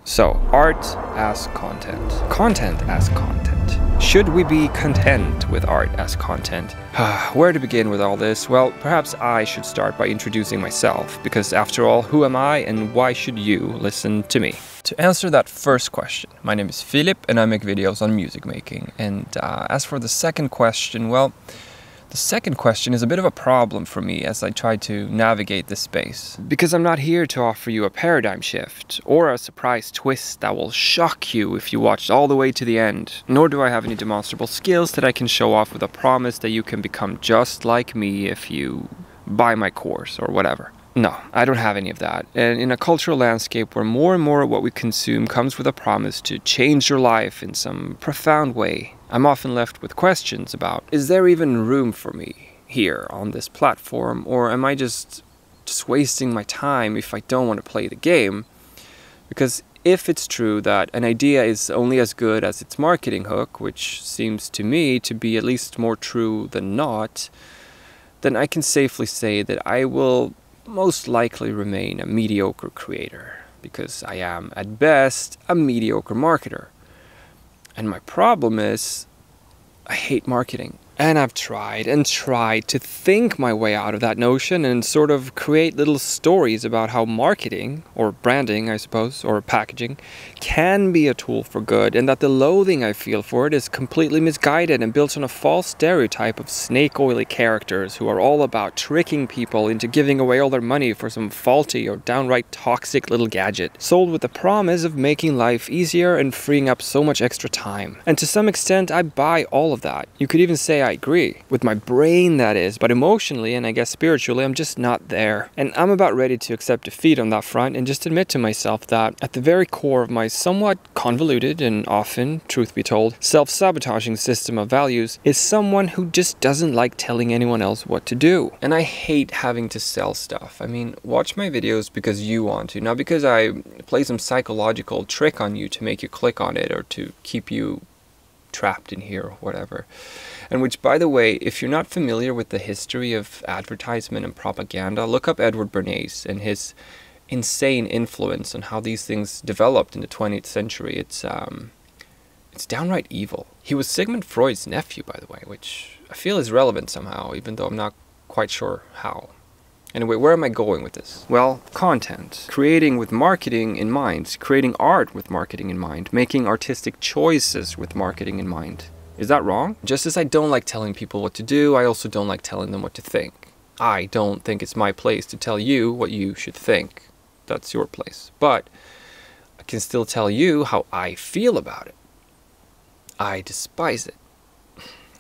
So, art as content. Content as content. Should we be content with art as content? Where to begin with all this? Well, perhaps I should start by introducing myself, because after all, who am I and why should you listen to me? To answer that first question, my name is Philip and I make videos on music making. And as for the second question, well, the second question is a bit of a problem for me as I try to navigate this space. Because I'm not here to offer you a paradigm shift or a surprise twist that will shock you if you watched all the way to the end. Nor do I have any demonstrable skills that I can show off with a promise that you can become just like me if you buy my course or whatever. No, I don't have any of that. And in a cultural landscape where more and more of what we consume comes with a promise to change your life in some profound way, I'm often left with questions about, is there even room for me here on this platform, or am I just wasting my time if I don't want to play the game? Because if it's true that an idea is only as good as its marketing hook, which seems to me to be at least more true than not, then I can safely say that I will most likely remain a mediocre creator, because I am, at best, a mediocre marketer. And my problem is, I hate marketing. And I've tried and tried to think my way out of that notion and sort of create little stories about how marketing, or branding I suppose, or packaging, can be a tool for good, and that the loathing I feel for it is completely misguided and built on a false stereotype of snake-oily characters who are all about tricking people into giving away all their money for some faulty or downright toxic little gadget, sold with the promise of making life easier and freeing up so much extra time. And to some extent I buy all of that. You could even say I agree. With my brain, that is, but emotionally and I guess spiritually, I'm just not there. And I'm about ready to accept defeat on that front and just admit to myself that at the very core of my somewhat convoluted and often, truth be told, self-sabotaging system of values is someone who just doesn't like telling anyone else what to do. And I hate having to sell stuff. I mean, watch my videos because you want to, not because I play some psychological trick on you to make you click on it or to keep you trapped in here or whatever. And which, by the way, if you're not familiar with the history of advertisement and propaganda, look up Edward Bernays and his insane influence on how these things developed in the 20th century. It's downright evil. He was Sigmund Freud's nephew, by the way, which I feel is relevant somehow, even though I'm not quite sure how. Anyway, where am I going with this? Well, content. Creating with marketing in mind. Creating art with marketing in mind. Making artistic choices with marketing in mind. Is that wrong? Just as I don't like telling people what to do, I also don't like telling them what to think. I don't think it's my place to tell you what you should think. That's your place. But I can still tell you how I feel about it. I despise it.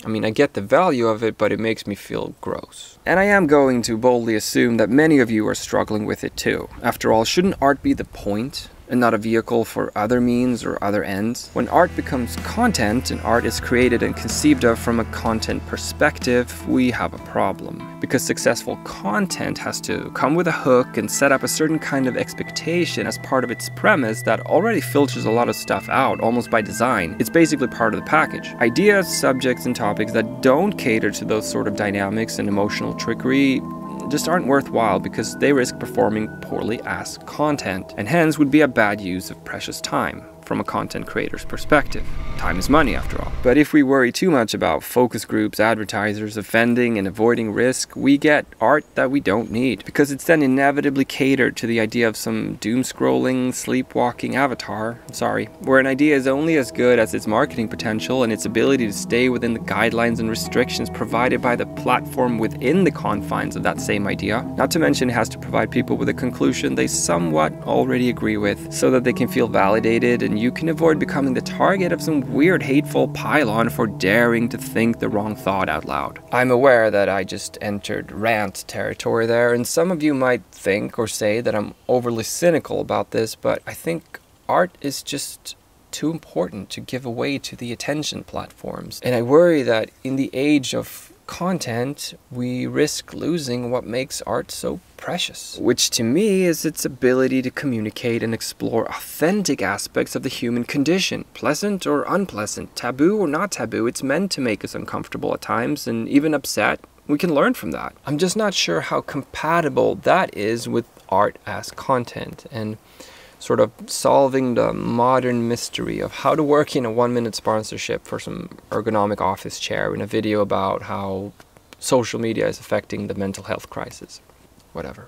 I mean, I get the value of it, but it makes me feel gross. And I am going to boldly assume that many of you are struggling with it too. After all, shouldn't art be the point, and not a vehicle for other means or other ends? When art becomes content, and art is created and conceived of from a content perspective, we have a problem. Because successful content has to come with a hook and set up a certain kind of expectation as part of its premise that already filters a lot of stuff out, almost by design. It's basically part of the package. Ideas, subjects, and topics that don't cater to those sort of dynamics and emotional trickery just aren't worthwhile because they risk performing poorly as content, and hence would be a bad use of precious time from a content creator's perspective. Time is money, after all. But if we worry too much about focus groups, advertisers, offending and avoiding risk, we get art that we don't need, because it's then inevitably catered to the idea of some doom-scrolling, sleepwalking avatar, where an idea is only as good as its marketing potential and its ability to stay within the guidelines and restrictions provided by the platform within the confines of that same idea. Not to mention it has to provide people with a conclusion they somewhat already agree with, so that they can feel validated and you can avoid becoming the target of some weird hateful pylon for daring to think the wrong thought out loud. I'm aware that I just entered rant territory there, and some of you might think or say that I'm overly cynical about this, but I think art is just too important to give away to the attention platforms. And I worry that in the age of content, we risk losing what makes art so precious, which to me is its ability to communicate and explore authentic aspects of the human condition, pleasant or unpleasant, taboo or not taboo. It's meant to make us uncomfortable at times and even upset. We can learn from that. I'm just not sure how compatible that is with art as content. And sort of solving the modern mystery of how to work in a 1-minute sponsorship for some ergonomic office chair in a video about how social media is affecting the mental health crisis. Whatever.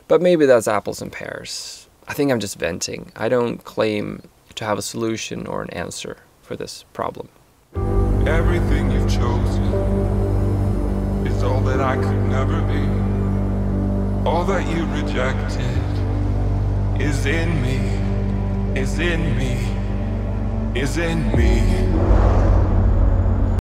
But maybe that's apples and pears. I think I'm just venting. I don't claim to have a solution or an answer for this problem. Everything you've chosen is all that I could never be. All that you rejected is in me, is in me, is in me.